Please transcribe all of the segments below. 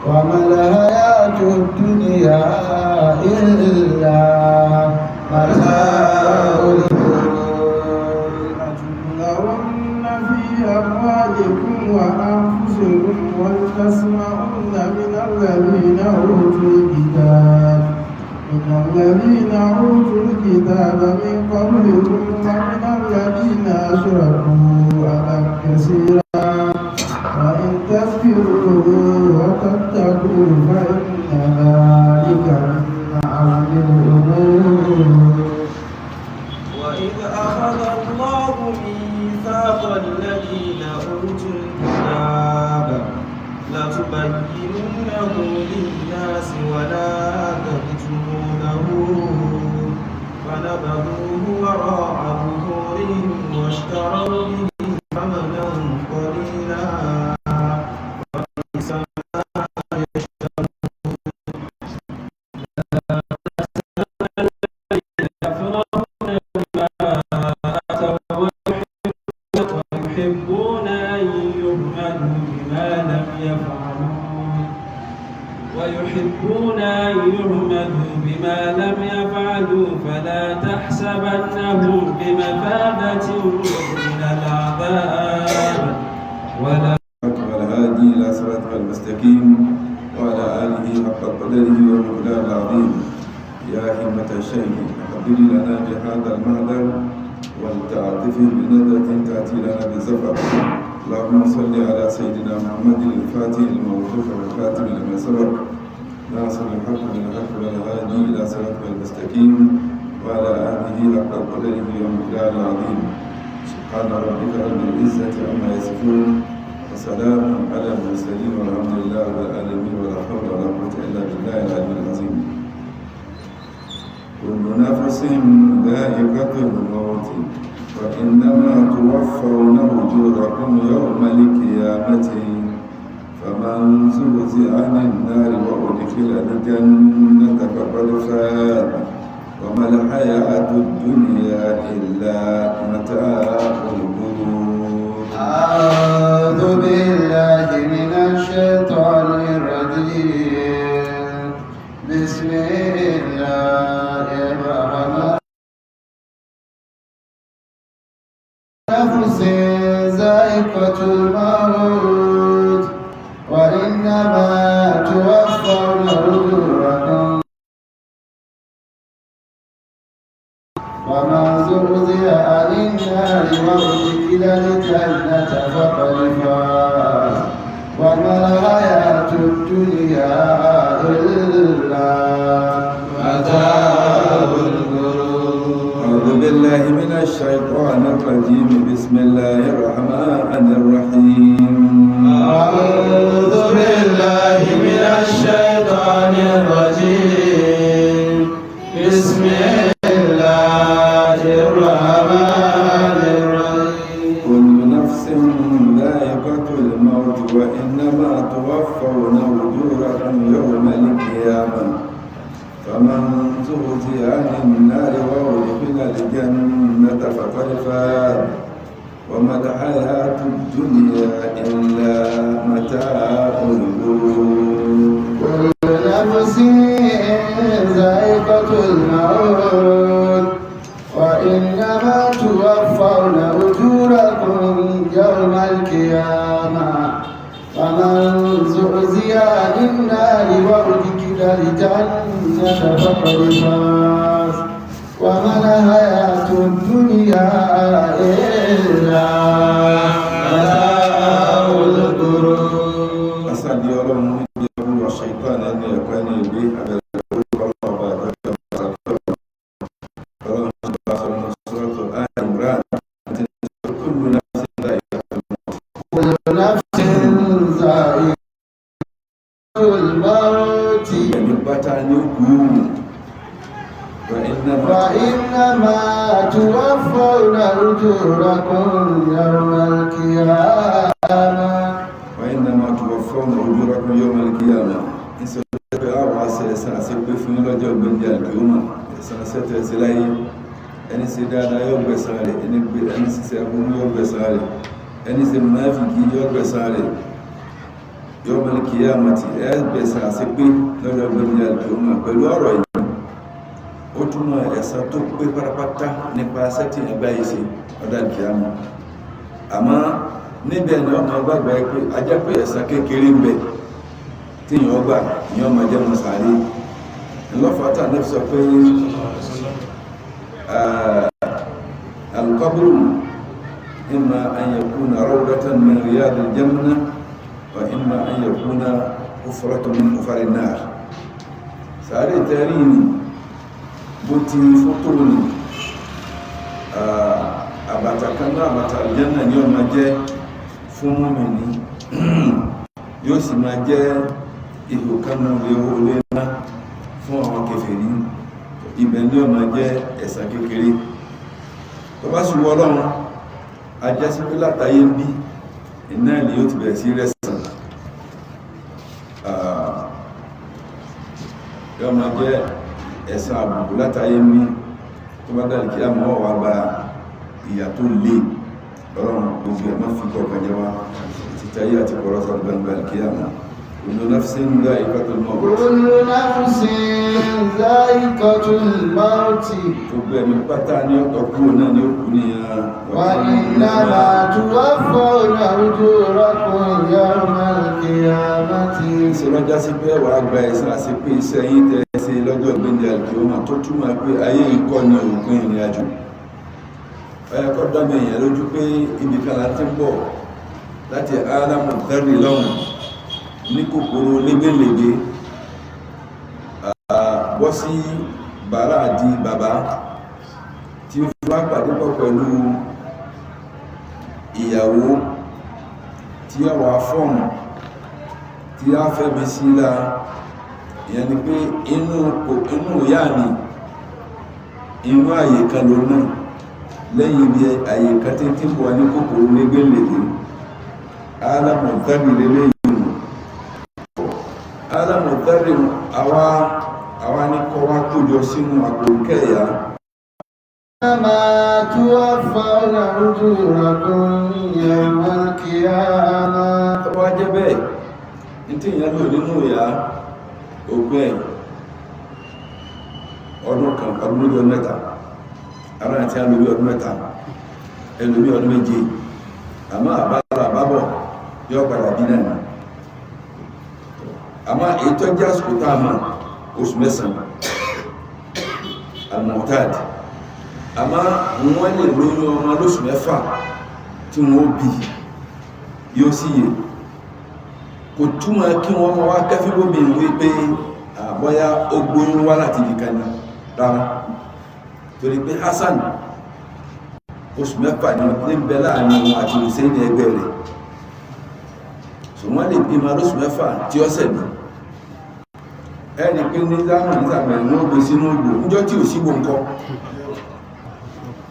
وما الحياة الدنيا إلا متاع الغرور لتبلون في أموالكم وأنفسكم ولتسمعن من الذين أوتوا الكتاب من قبلكم ومن الذين أشركوا أذى كثيرا وإن تصبروا وتتقوا فإن ذلك من عزم الأمور. وإذ أخذ الله ميثاق الذين أوتوا الكتاب لتبيننه للناس ولا تكتمونه فنبذوه وراء ظهورهم واشتروا به ثمنا قليلا وبئس ما يشترون. ويحبون أن يحمدوا بما لم يفعلوا فلا تحسبنهم بمفازة من العذاب والهادي إلى صراطك المستقيم وعلى آله حق قدره ومقداره العظيم. يا همة الشيخ اقبل لنا بهذا المهدر ولتعطف بنظرة تأتي لنا بزفر. اللهم صل على سيدنا محمد الفاتح الموصوف والخاتم لما سبق ناصر الحق بالحق والهادي إلى صراطك المستقيم وعلى آله حق قدره ومقداره العظيم. سبحان ربك رب العزة عما يصفون وسلام على المرسلين والحمد لله رب العالمين ولا حول ولا قوة إلا بالله العلي العظيم. كل نفس ذائقة الموت وإنما توفون أجوركم يوم القيامة فمن زحزح عن النار وأدخل الجنة فقد فاز وما الحياة الدنيا إلا متاع الغرور. أعوذ بالله من الشيطان الرجيم. بسم الله الرحمن نفس ذائقة الموت وإنما توفون أجوركم ومن زحزح عن النار وأدخل الجنة فقد فاز وما الحياة الدنيا إلا متاع الغرور. أعوذ بالله من الشيطان الرجيم. بسم الله الرحمن الرحيم. أعوذ بالله من الشيطان الرجيم. بسم الله الرحمن الرحيم. كل نفس ذائقة الموت وإنما توفون أجوركم يوم القيامة فمن زحزح عن النار وأدخل الجنة فقد فاز وما الحياة الدنيا إلا متاع الغرور. كل نفس ذائقة الموت وإنما توفون أجوركم يوم القيامة فمن زحزح عن النار وأدخل الجنة فقد فاز وما الحياة الدنيا إلا متاع الغرور. أسعد يوم الشيطان أن يكون به الموت وإنما توفون أجوركم يوم القيامة وإنما توفون أجوركم يوم القيامة. ẹni ṣe dáadáa yóò gbẹ̀san rẹ̀, ẹni ṣiṣẹ́ aburú yóò gbẹ̀san rẹ̀, ẹni ṣe mùnáfíkí yóò gbẹ̀san rẹ̀. yawmal qiyamati ẹgbẹ̀sán àti pé lọ́jọ́ gbẹ̀mìyà ìjọmọ̀ pẹ̀lú ọ̀rọ̀ yìí ó túnmọ̀ ẹ̀san tó pé pátápátá nípa sẹ́tì ẹgbẹ́ ìṣe ọ̀dá ìkìyàmọ̀ àmọ́ níbẹ̀ ni ọmọ gbàgbà pé ajẹ́ pé ẹ̀san kékeré ń bẹ tí yàn ọgbà yàn ọmọ jẹ́ mọ̀sàárì ńlọ́fàtà ní sọ pé al-qabru imma an yakuna rawdatan min riyadil jannah wa imma an yakuna hufratun min hufarin nar sàárè tẹ́rí ni bó ti fótó ní àbàtà kan náà àbàtà àlùjánnà ní ọmọ jẹ́ fún mùmínì yóò sì máa jẹ́ ihò kan náà lè owó lé ná fún àwọn kèfèrí ibẹ̀ ní ọmọ jẹ́ ẹ̀san kékeré tó bá sì wọ́ Ọlọ́run ajá sí pé látàyé ń bí iná ilé yóò ti bẹ̀rẹ̀ sí rẹ̀sàn yóò máa jẹ́ ẹ̀san àbùkù látàyé ń bí tó bá dàrí kí á mọ́ wà gba ìyà tó lè Ọlọ́run gbogbo ẹ̀mọ́ fi kọ̀ọ̀kan jẹ́ wá títayé àti kọ̀rọ̀sọ̀ gbangba kí á mọ́ كل نفس ذائقة الموت كل نفس ذائقة الموت gbogbo ẹ̀mí pátá ní ọ̀tọ̀ kúrò náà ní òkú ní وإنما توفون أجوركم يوم القيامة ìṣẹ́lọ́já sí pé wà gba ẹ̀san àti pé iṣẹ́ yín tẹ́ẹ̀sí lọ́jọ́ ìgbéǹde àlùkìyámà tó túmọ̀ pé ayé ìkọ́ ní òpin ìrìn àjò ẹ̀kọ́ dámẹ̀ èèyàn lójú pé ibìkan láti ń bọ̀ láti ádámù tẹ́rì lọ́hùn ní kòkòrò légbélégbé bọ́ sí bàrá àdí bàbá tí ó fi wá pàdé pọ̀ pẹ̀lú ìyàwó tí a wà fọ́ọ̀mù tí a fẹ́ bí sílá ìyẹn ni pé inú ìyá ni inú àyè kan ló náà lẹ́yìn bí àyè kan tí ń bọ̀ ní kòkòrò légbélégbé alámọ̀ tẹ́rì lélẹ́yìn alámọ̀tẹ́rì àwa ní kọ́ wá kójọ sínú àgbòkẹ́yà ما توفون أجوركم يوم القيامة tó wá jẹ́ bẹ́ẹ̀ ní tí ìyẹn lò nínú ìyá ògbẹ́ ọdún kan ọdún lórí ọdún mẹ́ta ara àti alórí ọdún mẹ́ta ẹlòmí ọdún méje àmọ́ àbábọ̀ yóò padà bí náà àmá ètò jẹ́ àsìkò táàmà oṣù mẹ́sàn-án al-mu'tad àmá wọ́n lè lóyún ọmọ lóṣù mẹ́fà tí wọ́n bí yóò sí yẹ kò túnmọ̀ kí wọ́n mọ́ wá kẹfí gómi ìwé pé àbọ́yá ó gbóyún wá láti nìkan ní rárá torí pé Hassan oṣù mẹ́fà ní bẹ láàrin wọn àti Hussein ẹgbẹ́ rẹ̀ so wọ́n lè bí ma lóṣù mẹ́fà tí ó sẹ̀mí ẹni pé ní dáhùn ìsàmẹ̀ ní ó gbé sínú ògbò níjọ́ tí ò sígbò ń kọ́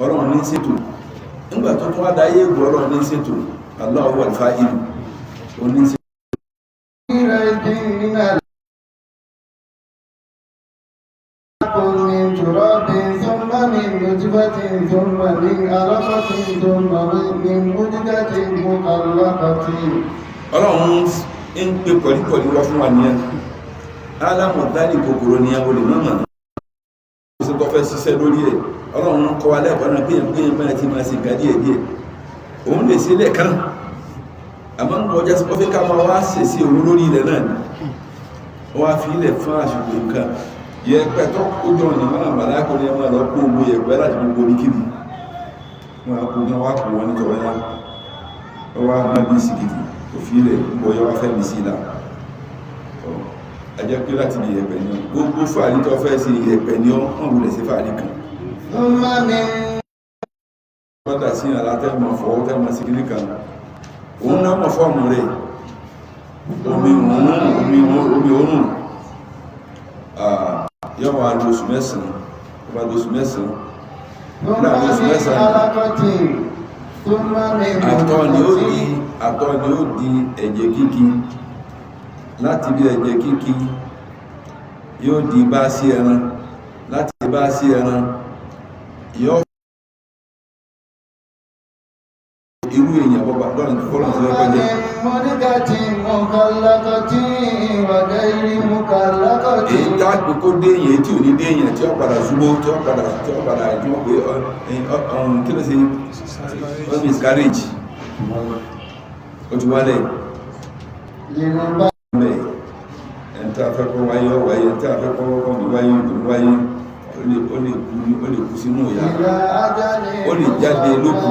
Ọlọ́run ní ṣètò nígbà tó tún wá dáyé ìgbò Ọlọ́run ní ṣètò Allahu wal fa'ilu ó ní ṣètò من تراب ثم من نطفة ثم من علقة ثم من مضغة مخلقة Ọlọ́run ń pè pọ̀lípọ̀lí wá fún wa ní ẹ̀ alámọ̀dáni kòkòrò ní àwọn olèmọ́mọ̀ ó sì tọ́ fẹ́ ṣiṣẹ́ lórí ẹ̀ Ọlọ́run kọ́ wa lẹ́ẹ̀kọ́ náà gbéyàn mẹ́rin tí máa sì ga díẹ̀ díẹ̀ òun lè ṣe lẹ́ẹ̀kan àmọ́ ń wọjá sí pọ́fẹ́ ká máa wá ṣe sí òun lórí ilẹ̀ náà ni ó wá fi ilẹ̀ fún àṣùkò nǹkan yẹ̀pẹ̀ tó kójọ ọ̀nà máa bàlá kò ní ẹmọ́ lọ kó owó yẹ̀pẹ̀ láti gbogbo orí kìrì wọn kò ní wá kò wọn nítorí náà ó wá má bí sìkìtì òfilẹ̀ bọ̀yọ́ wá fẹ́ mi sí ìlà ajẹ́ pé láti di ẹ̀pẹ̀ ní ọ gbogbo fàárí tó fẹ́ sí ẹ̀pẹ̀ ní ọ wọ́n wùlẹ̀ sí fàárí kan wọ́dà sí alátẹ́mọ̀ fọwọ́ tẹ́mọ̀ sí kìrí kan òun náà mọ̀ fọ́ọ̀mù rẹ̀ omi òórùn yọ́wọ́ alóṣù mẹ́sàn-án lóṣù mẹ́sàn-án àtọ̀ ni ó di ẹ̀jẹ̀ kíkí láti bí ẹ̀jẹ̀ kíkí yóò di bá sí ẹran láti bá sí ẹran yóò irú èèyàn bọ́bá ọlọ́run fọ́lọ́n sí lọ́pẹ́ jẹ́ mọ́níkàtí mọ́kànlákàtí wàgáyìí mọ́kànlákàtí èyí tá kókó déyìn tí ò ní déyìn tí ó padà ṣubú tí ó padà ìjọba pé kí ló ṣe ó miscarriage ó ti wálẹ̀ Yorùbá mẹ́ ẹni tí a fẹ́ kọ́ wáyé ọ̀wáyé tí a fẹ́ kọ́ wáyé ó lè kú sínú ìyá ó lè jáde lókù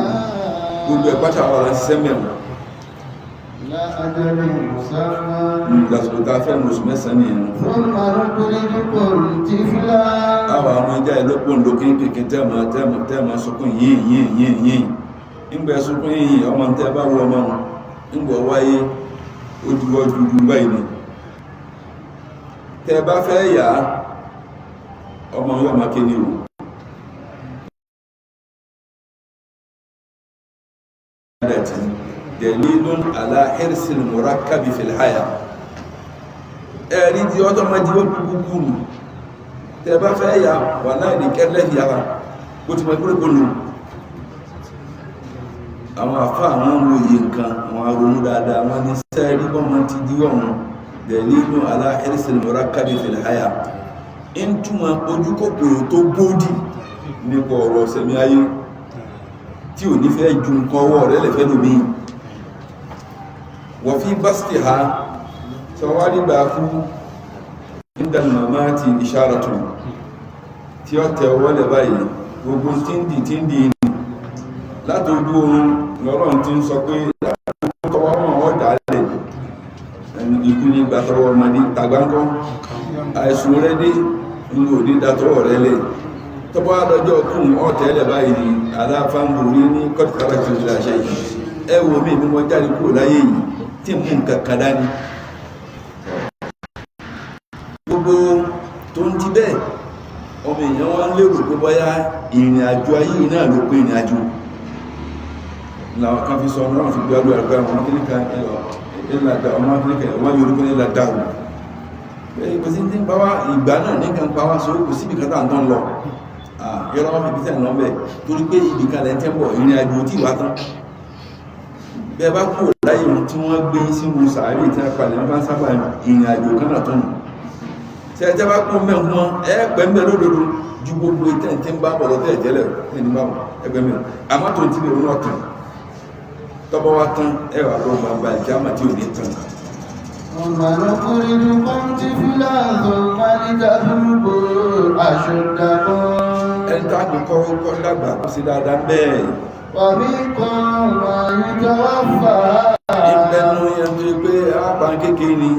gbogbo ẹ̀ pátá wà láti sẹ́mẹ̀wọ̀n lásìkò tá a fẹ́ mọ̀ oṣù mẹ́sàn-án nìyẹn àwọn ọmọ ẹja ìlọ́pọ̀ lókè kéèké tẹ́ẹ̀mà sọkún yìí nígbà sọkún yìí ọmọ tẹ́ bá wọ ọmọ nígbà wáyé ojúwọ́jú báyìí ni tẹ́ bá fẹ́ yà ọmọ yóò máa kéde o dalilun ala hirsil murakkabi fil haya ẹ̀rí tí ọjọ́ máa jíwọ́ kúkúrú tẹ́ bá fẹ́ yà wà náà ní kẹ́lẹ́ yàrá ó ti mọ̀ kúrò kúrò àwọn àfá àwọn òye nǹkan àwọn aronú dáadáa wọ́n ní sẹ́ẹ̀rí bọ́mọ ti díwọ̀ wọn dalilun ala hirsil murakkabi fil haya ń túnmọ̀ ojú kòkòrò tó bódì nípa ọ̀rọ̀ sẹ̀mí ayé tí ò ní fẹ́ ju nǹkan ọwọ́ rẹ̀ lẹ́fẹ́ lómi wọ́n fi básítì ha sọwárí gbà kú ìdánimọ̀má ti ìṣàràtù tí ó tẹ ọwọ́ lẹ̀ báyìí gbogbo tí ń di ní látòjú oorun lọ́rọ̀ tí ń sọ pé tọwọ́ wọn ọ̀dà lẹ̀ ikú ní gbàtọwọ́ ọmọdé tàgbáńkọ́ àìsùn rẹ̀ dé inú òdí dátọwọ́ rẹ̀ lẹ̀ tọ́bọ́ àdọ́jọ́ kún ọ̀tẹ́lẹ̀ báyìí ni aláfáàmùrí ní kọ́tàkàrà tí ó ti láṣẹ yìí ẹ wò mí bí wọ́n jáde kúrò láyé yìí tí mú nǹkan kan dání gbogbo tó ń ti bẹ́ẹ̀ ọmọ èèyàn wọ́n lérò pé bọ́yá ìrìn àjò ayé náà ló pé ìrìn àjò làwọn kan fi sọ ọmọ náà fi gbé àdúrà pé àwọn akíníkà ìlàdà ọmọ akíníkà wọ́n yóò rí pé ìlàdà rù kò sí ní bá wá ìgbà náà ní kan pa wá sọ kò síbi kan tàà tán lọ yọ́rọ̀ wọ́n fi bí tẹ̀ lọ́mẹ́ torí pé ibi kan lẹ́ tẹ́bọ̀ ìrìn àjò tí wá tán bẹ́ẹ̀ bá kúrò láyé tí wọ́n gbé sínú sàárè tí a palẹ̀ ní bá ń sábà ìrìn àjò kan náà tán tí a jẹ́ bá kú mẹ́wọ́n ẹgbẹ̀mẹ́ lódodo ju gbogbo ìtẹ́ tí ń bá bọ̀ lọ́tẹ̀ tẹ́lẹ̀ ní báwọn ẹgbẹ̀mẹ́ àmọ́ tó ti lè rún ọ̀tàn tọ́bọ̀ wá tán ẹwà lọ gbàgbà ìjámà tí ò ní tán ẹni tá kò kọ́ dàgbà kó sí dáadáa bẹ́ẹ̀ ومنكم من يتوفى ìbẹ̀nu yẹn tó pé àpá kékeré ni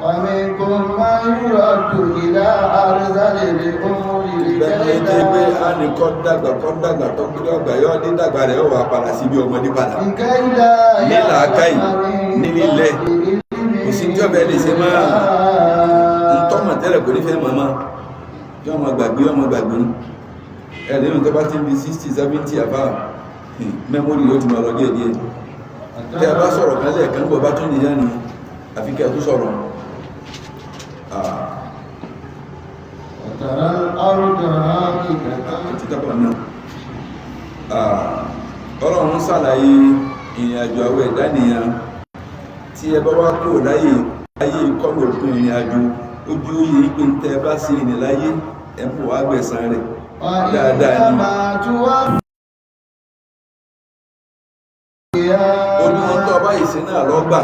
ومنكم من يرد إلى أرذل الأمور ìbẹ̀nu yẹn tó pé a ní kọ́ dàgbà tó gbé ọgbà yọ́ ní dàgbà rẹ̀ ó wà padà sí bí ọmọdé padà nílà akáì nílẹ̀ kò sí tí ọbẹ̀ lè ṣe máa ń tọ́mọ̀ tẹ́lẹ̀ kò ní fẹ́ mọ́mọ́ tí ọmọ gbàgbé ẹ̀lẹ́nu tó bá ti ń bí 60 70 àbá mẹ́mórì yóò ti máa lọ díẹ̀ díẹ̀ tí a bá sọ̀rọ̀ kan lẹ́ẹ̀kan gbọ́ bá tún nìyá ni àfi kẹ́ tó sọ̀rọ̀ ọlọ́run ṣàlàyé ìrìn àjò àwọ̀ ẹ̀dá nìyàn tí ẹ bá wá kó láyé kọ́lù òpin ìrìn àjò ojú oyè ìpé ń tẹ́ bá sí ìrìn láyé ẹ̀mù wá gbẹ̀san rẹ̀ dáadáa ni olùwọ́n tó ọba ìsìn náà lọ́gbà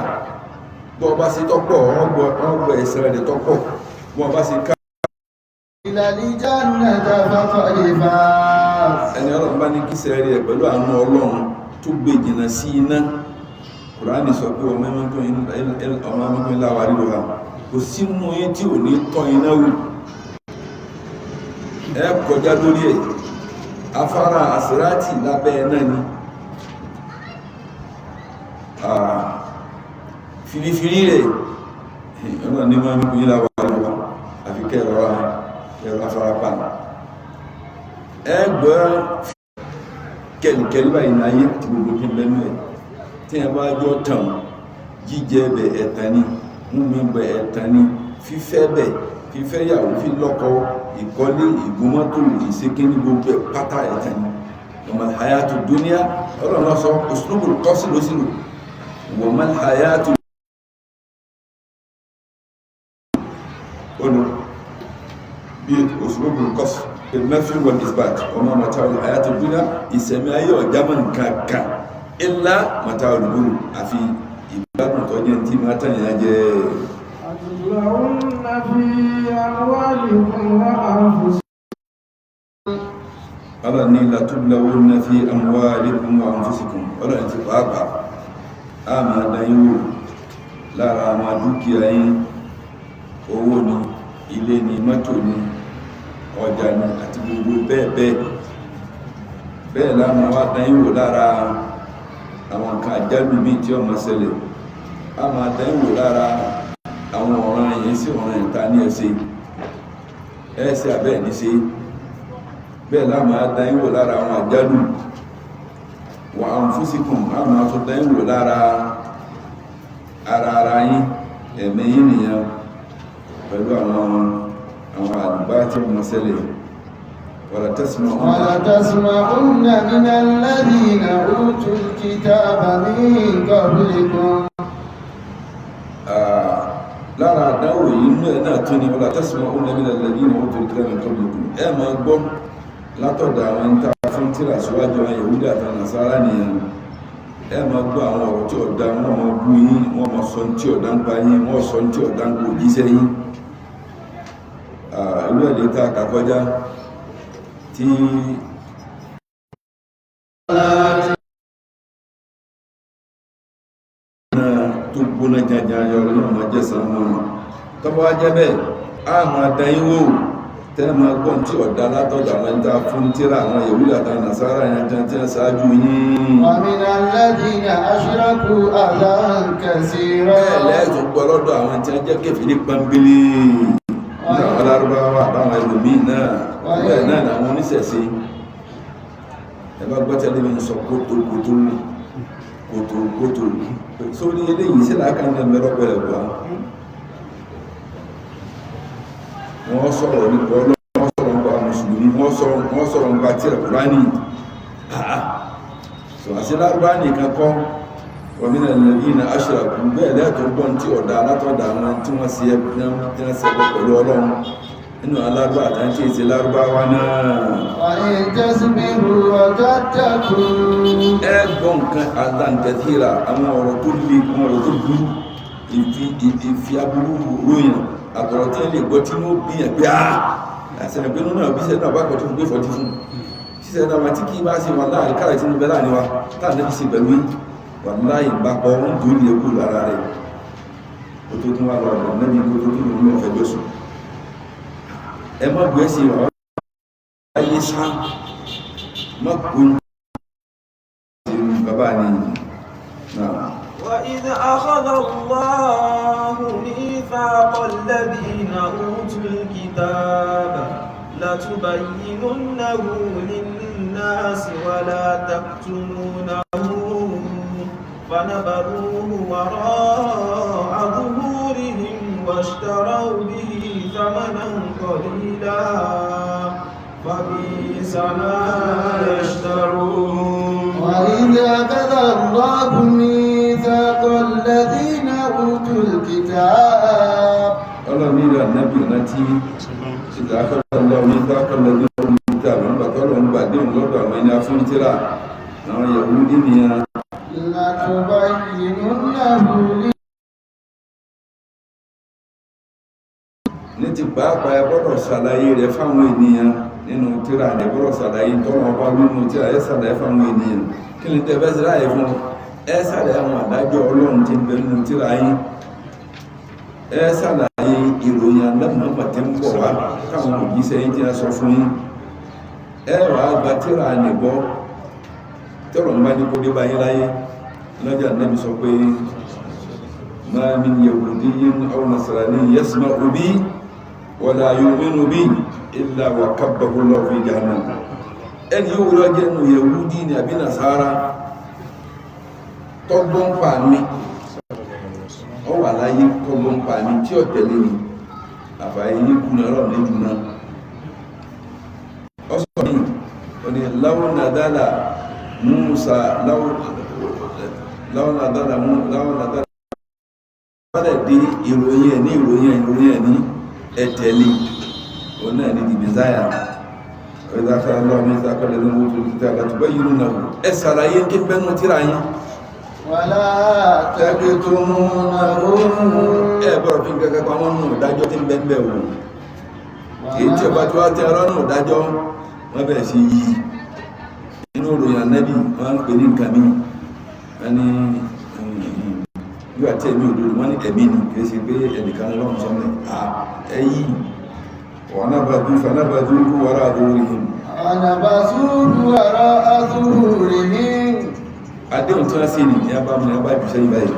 bọ́ ọba sí tọ́pọ̀ ọgbọ̀ ẹ̀sẹ̀ rẹ̀ tọ́pọ̀ bọ́ ọba sí ká ẹni ọlọ́run bá ní kí sẹ́rẹ̀ rẹ̀ pẹ̀lú àánú ọlọ́run tó gbé jìnà sí iná Kùránì sọ pé ọmọ ẹmọ́kùnrin láwà ríro ha kò sínú yí tí ò ní tọ́ iná wù ẹ kọjá lórí ẹ̀ afárá àsìrátì lábẹ́ náà ni fìrífìrí rẹ̀ ọ̀nà ní máa ń kú yílá wà lọ́wọ́ àfi kẹrọ afárapá ẹgbẹ́ kẹlìkẹlì báyìí náà yé tí gbogbo kí lẹ́nu ẹ̀ tí ẹ bá jọ tàn jíjẹ bẹ̀ ẹ̀tàn ni múmi bẹ̀ ẹ̀tàn ni fífẹ́ bẹ̀ fífẹ́ yàwó fi lọ́kọ ìkọ́lé ìgúnmọ́tò ìsékíní gbogbo ẹ̀ pátá ẹ̀tàn ni ọmọ àyàtò dúníà ọlọ́run sọ òṣùlùmù kọ́sí ló sílò wa mal hayatu ono bí òṣùlógún kọ́sù ìmẹ́fì wọn isbat ọmọ mata'ul hayatu dunya ìsẹ̀mí ayé ọ̀jámọ̀ nǹkan illa mata'ul ghurur àfi ìgbádùn tó jẹ́ tí máa tàn yà jẹ́ أتبلغن في أموالكم وأنفسكم ọlọ́ ní latublawunna fi amwalikum wa anfusikum ọlọ́ ti pàápàá a máa dáyíwò lára àwọn dúkìá yín owó ni ilé ni mọ́tò ni ọjà ni àti gbogbo bẹ́ẹ̀ láàmà wá dáyíwò lára àwọn nǹkan àjálù míì tí ó máa ṣẹlẹ̀ a máa dáyíwò lára àwọn ọ̀ràn yìí sí ọ̀ràn ìta ní ẹsẹ̀ abẹ́ ní sí bẹ́ẹ̀ láàmà dáyíwò lára àwọn àjálù wa anfusikum a máa tó dáyíwò lára ara yín ẹ̀mí yín nìyẹn pẹ̀lú àwọn àdúgbà tí wọ́n ṣẹlẹ̀ wala tasma'unna min alladhina utul kitaba min qablikum. Lára àdáwò yìí inú ẹ̀ náà tún ni wala tasma'unna min alladhina utul kitaba min qablikum ẹ máa gbọ́ látọ̀dọ̀ àwọn ń ta fún tíra síwájú àwọn Yahudi àti Nasara nìyẹn ẹ máa gbọ́ àwọn ọ̀rọ̀ tí ọ̀dá wọn máa bú yín wọ́n máa sọ tí ọ̀dá ń pa yín wọ́n sọ tí ọ̀dá ń kò jíṣẹ́ yín ìlú ẹ̀lẹ́ ta kàkọjá tí tó gbóná jàjà yọrọ náà máa jẹ́ sàmọ́nà tọ́bọ̀ wá jẹ́ bẹ́ẹ̀ a máa dá yín wò tẹ́lẹ̀ máa gbọ́n tí ọ̀dá látọ̀dọ̀ àwọn ìta fún tíra àwọn Yahudi àti Nasara yẹn tí wọ́n ṣáájú yín. wa mina alladhina ashraku adhan kaseera. bẹ́ẹ̀ lẹ́ẹ̀tún gbọ́ lọ́dọ̀ àwọn tí wọ́n jẹ́ kèfèrí pọ́nbélé ní àwọn alárúbáwá àbáwọn ẹlòmíì náà bẹ́ẹ̀ náà làwọn oníṣẹ̀ṣe ẹ bá gbọ́ tẹ́lẹ̀ mi sọ kótókótó sórí eléyìí sí làákà náà mẹ́rọ pẹ̀lẹ̀ bọ́ wọ́n sọ̀rọ̀ nípa Ọlọ́run wọ́n sọ̀rọ̀ nípa mùsùlùmí wọ́n sọ̀rọ̀ nípa tírà Kùránì so àti lárúbáwá nìkan kọ́ wa mina alladhina ashraku bẹ́ẹ̀ lẹ́ẹ̀tọ́ gbọ́n tí ọ̀dà alátọ̀dà àwọn tí wọ́n ṣe pẹ̀lú Ọlọ́run nínú alárúbáwá àti ìṣe lárúbáwá náà. wa in tasbiru wa tattaqu. ẹgbọ́n nǹkan àdáǹkẹ́tìrà àwọn ọ̀rọ̀ tó le àwọn ọ̀rọ̀ tó burú ìfi aburú ròyìn àtọ̀rọ̀ tí wọ́n lè gbọ́ tí wọ́n bí ẹ̀ pé àṣẹ̀rẹ̀ pé nínú àbí ṣẹ́ náà bá kọ̀ tó gbé fọ́jú fún ṣíṣẹ́ náà tí kí bá ṣe wà láàrin káàrẹ̀ tí mo bẹ́ láàrin wa táà nẹ́bí ṣe pẹ̀lú wà láì bá kọ́ ń tó ilé kú lára rẹ̀ ó tó tún wà lọ́rọ̀ nẹ́bí kó tó tún ní ọ̀fẹ́ gbọ́sùn ẹ má gbé sí wà láyé sá má kún bàbá ni náà. وإذ أخذ الله ميثاق الذين أوتوا الكتاب لتبيننه للناس ولا تكتمونه فنبذوه وراء ظهورهم واشتروا به ثمنا قليلا فبئس ما يشترون. وإذ أخذ الله ميثاق الذين أوتوا الكتاب. ọlọ́run ní ìlànà nàbì rántí ìdá akọ́lọ́ ní ìdákọ́lọ́ ní ọdún ìta àwọn bàtọ́lọ́ ń gbàdé lọ́dọ̀ àwọn ẹni afúnitìrà àwọn Yahudi nìyẹn. ní ti pàápàá ẹ gbọ́dọ̀ ṣàlàyé rẹ̀ fáwọn ènìyàn nínú tírà ẹ gbọ́dọ̀ ṣàlàyé tọ́lọ́ ọba nínú tírà ẹ ṣàlàyé fáwọn ènìyàn kí ni tẹ́ fẹ́ ṣàlàyé fún ẹ ṣàlàyé àwọn àdájọ́ Ọlọ́run tí ń bẹ nínú tírà yín ẹ ṣàlàyé ìròyìn alámọ̀ọ́mọ̀ tí ń bọ̀ wá káwọn òjíṣẹ́ yín tí wọ́n sọ fún yín ẹ wàá gba tírà nìbọ́ tọ́lọ̀ ń bá ní kó dé báyìí láyé lọ́jà Nábì sọ pé ma min yahudiyyin aw nasraniyyin yasma'u bi wala yu'minu bi illa wa kabbahu Allahu fi jahannam ẹni yóò wúlọ jẹ́ nù Yahudi ní àbí Nasara tọ́gbọ́n pa mi ọ wà láyé tọ́gbọ́n pa mi tí ó tẹ̀lé mi àfààyè yìí kú ní ọlọ́run lẹ́jù náà ọ sọ ní ọ̀nà law nadala Musa láwọn àdára wádẹ̀ dé ìròyìn ẹ̀ ní ẹ̀tẹ̀lé òun náà ní the Messiah ọ̀rẹ́dáfẹ́ aláwọ̀ mẹ́ta kọ́lẹ̀ ní owó tó títà àgbàtúgbọ́ yìí nù náà ẹ sàlàyé kí bẹ́nu tíra yín wàlá tẹ́gbẹ́ tó mú náà ẹ bọ̀rọ̀ fi gẹ́gẹ́ pa wọ́n nù dájọ́ tí ń bẹ́ẹ̀ wò èyí tí ọba tí wá tẹ ọlọ́nà dájọ́ wọ́n bẹ̀rẹ̀ sí yí inú òròyìn Ànábì wọ́n ń pè ní nǹkan mi wọ́n ní yóò àti ẹ̀mí òdodo wọ́n ní ẹ̀mí ni kìí ṣe pé ẹnìkan lọ́rùn sọ́mọ̀ ẹ̀yí ọ̀nàbàdú fanábàdú wàrà àdúrihìn adéhùn tí wọ́n sí ní abámu ní abájú sẹ́yìn báyìí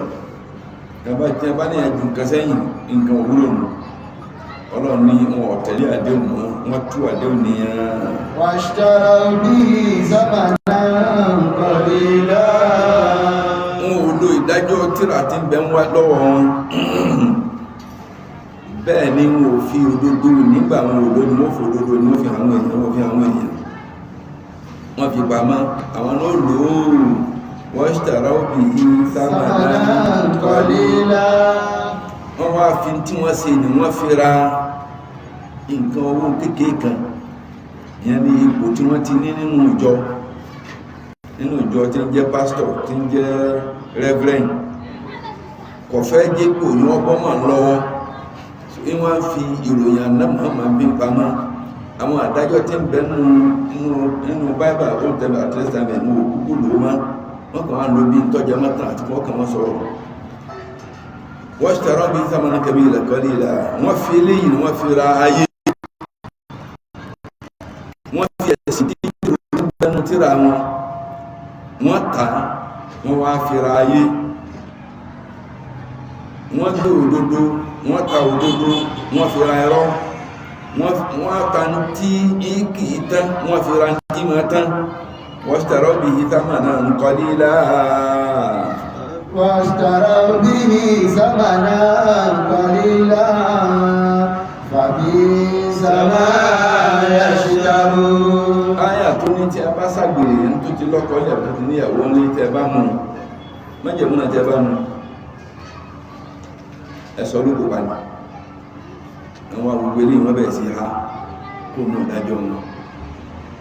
tí a bá ní ẹjù nǹkan sẹ́yìn nǹkan òwúrò nù Ọlọ́run ní wọn ọ̀tẹ̀lé àdéhùn wọn tú àdéhùn ní wàṣtàrà bí sábàná kọ̀lélá wọn ò lo ìdájọ́ tíra tí ń bẹ ń wá lọ́wọ́ wọn bẹ́ẹ̀ ni wọn ò fi òdodo nígbà wọn ò lóní wọ́n fi òdodo ní wọ́n fi àwọn èèyàn wọ́n fi pamọ́ àwọn náà lò ó wàṣtàrà bí sábàná kọ̀lélá wọ́n wá fi tí wọ́n ṣe ni wọ́n fi ra nǹkan owó kékeré kan ìyẹn ní ipò tí wọ́n ti ní nínú ìjọ tí ń jẹ́ pastor tí ń jẹ́ reverend kò fẹ́ jẹ́ pò ní wọ́n bọ́ mọ̀ lọ́wọ́ tí wọ́n fi ìròyìn ànámọ́ bí pamọ́ àwọn àdájọ́ tí ń bẹ nínú Bible Old Testament ní òkúkú lòó mọ́ wọ́n kàn wá lóbi tọ́jọ́ mọ́tàn àti wọ́n kàn wọ́n sọ̀rọ̀ wọ́ṣtàrọ́ bí sámanà kẹbí ìlẹ̀kọ́lé ìlà wọ́n fi eléyìn wọ́n fi ra ayé wọ́n fi ẹ̀sìn tí ìròyìn bẹnu tíra wọn wọ́n tà wọ́n wá fi ra ayé wọ́n gbé òdodo wọ́n ta òdodo wọ́n fi ra ẹ̀rọ wọ́n ta tí kì í tán wọ́n fi ra tí máa tán wọ́ṣtàrọ́ bí sámanà kẹbí ìlà واشتروا به ثمنا قليلا فبئس ما يشترون áyà tó ní tí a bá ṣàgbèrè ní tó ti lọ́kọ ilẹ̀ tó ti níyàwó ní tẹ́ bá mú mọ́jẹ̀mú náà tẹ́ bá mú ẹ̀sọ́ lóko pa ní àwọn agbègbè ilé wọ́n bẹ̀rẹ̀ sí ha kó ní ìdájọ́ wọn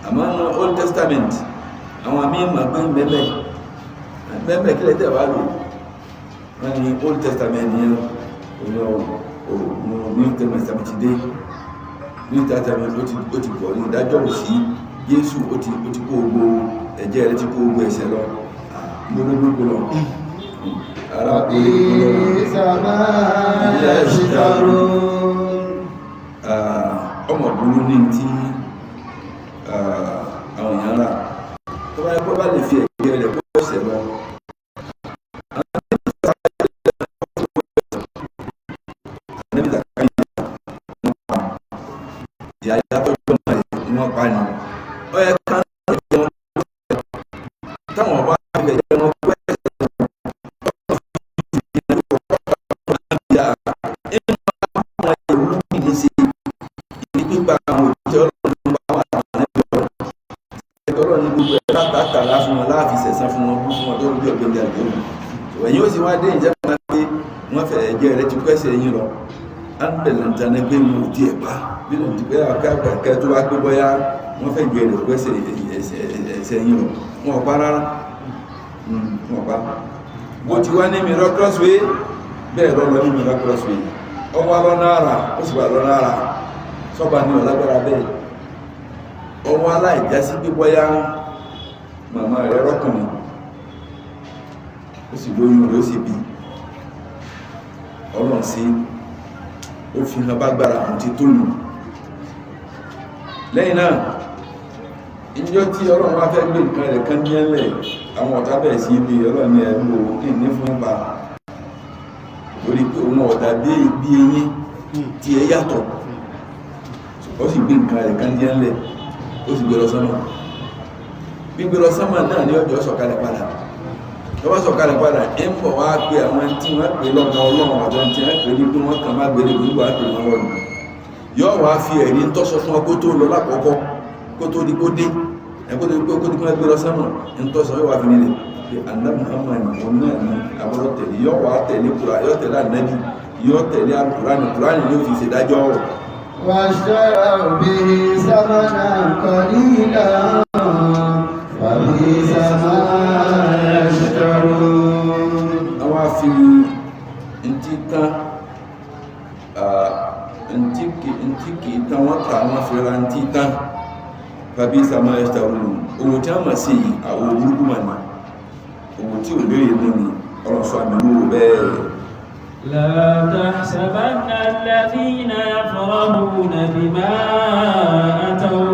àmọ́ ní Old Testament àwọn àmì ìmọ̀ pé bẹ́ẹ̀ kílẹ̀ tẹ́ wá lò wọ́n ní Old Testament ní New Testament ti dé New Testament ó ti bọ̀ ní ìdájọ́ sí Jésù ó ti kó gbogbo ẹ̀jẹ̀ rẹ̀ ti kó gbogbo ẹ̀ṣẹ̀ lọ gbogbo lọ ara ọmọ burú ní tí àwọn èèyàn rà tó bá yẹ kó bá lè fi ẹ̀jẹ̀ rẹ̀ kó ẹ̀ṣẹ̀ lọ ìyá ìyàtọ̀ ìjọba wọn pa ní ọ yẹ ká ẹ̀jẹ̀ wọn táwọn bá ẹ̀jẹ̀ wọn pẹ́ ẹ̀yìn ó sì wá dé ìjẹ́ máa pé wọ́n fẹ̀ ẹ̀jẹ̀ rẹ̀ ti pẹ́sẹ̀ yín lọ á ń bẹ̀rẹ̀ ìtànà pé mo ò díẹ̀ pa bí ló ti pé àkàkẹ́ tó wá pé bọ́yá wọ́n fẹ̀ jẹ́ rẹ̀ pẹ́sẹ̀ ẹ̀sẹ̀ yín lọ wọn pa rárá wọn pa bó ti wá ní miraculous way bẹ́ẹ̀ lọ́lọ́ ní miraculous way ọwọ́ lọ́nà àrà ó sì wà lọ́nà àrà sọ́ba ní ọ̀lágbára bẹ́ẹ̀ ọwọ́ aláìjásí pé bọ́yá màmá rẹ̀ rọ́kùnrin ó sì lóyún rẹ̀ ó sì bí ọlọ́run sí ó fi hàn bá gbára àwọn tí tó lù lẹ́yìn náà ìjọ tí ọlọ́run wá fẹ́ gbé nǹkan rẹ̀ kán ní ẹlẹ̀ àwọn ọ̀tá bẹ̀rẹ̀ sí ibi ọlọ́run ní ẹ̀rù ní fún ipa lórí pé òun ọ̀dà bí eyín tí ẹ yàtọ̀ ó sì gbé nǹkan rẹ̀ kán ní ẹlẹ̀ ó sì gbé lọ sánmà gbígbé lọ sánmà náà ní ọjọ́ sọ̀kalẹ̀ padà lọ́wọ́ sọ̀kalẹ̀ padà ń bọ̀ wá pé àwọn tí wọ́n pè lọ́mọ ọlọ́run ọ̀dọ́ tí wọ́n pè ní pé wọ́n kàn má gbélé gbogbo àpè wọn lọ́rùn yóò wá fi ẹ̀rí ń tọ́sọ fún ọkó tó lọ lákọ̀ọ́kọ́ kó tó di kó dé ẹ̀kó tó di kó wọ́n gbé lọ sánmà ń tọ́sọ yóò wá fi nílẹ̀ pé Ànábì Muhammad òun náà ni àwọn tẹ̀lé yóò wá tẹ̀lé kura yóò tẹ̀lé Ànábì yóò tẹ̀lé Kùránì ni ó fi ṣèdájọ́ واشتروا به ثمنا قليلا فبئس ما يشترون. àwọn afi ntí tán ntí kì í tán wọ́n ta àwọn afẹ́ra ntí tán فبئس ما يشترون. owó tí a máa ṣe yìí àwọn olùkú mà ní owó tí ò lóye mú ni ọlọ́sọ àmì lóòrò bẹ́ẹ̀. لا تحسبن الذين يفرحون بما أتوا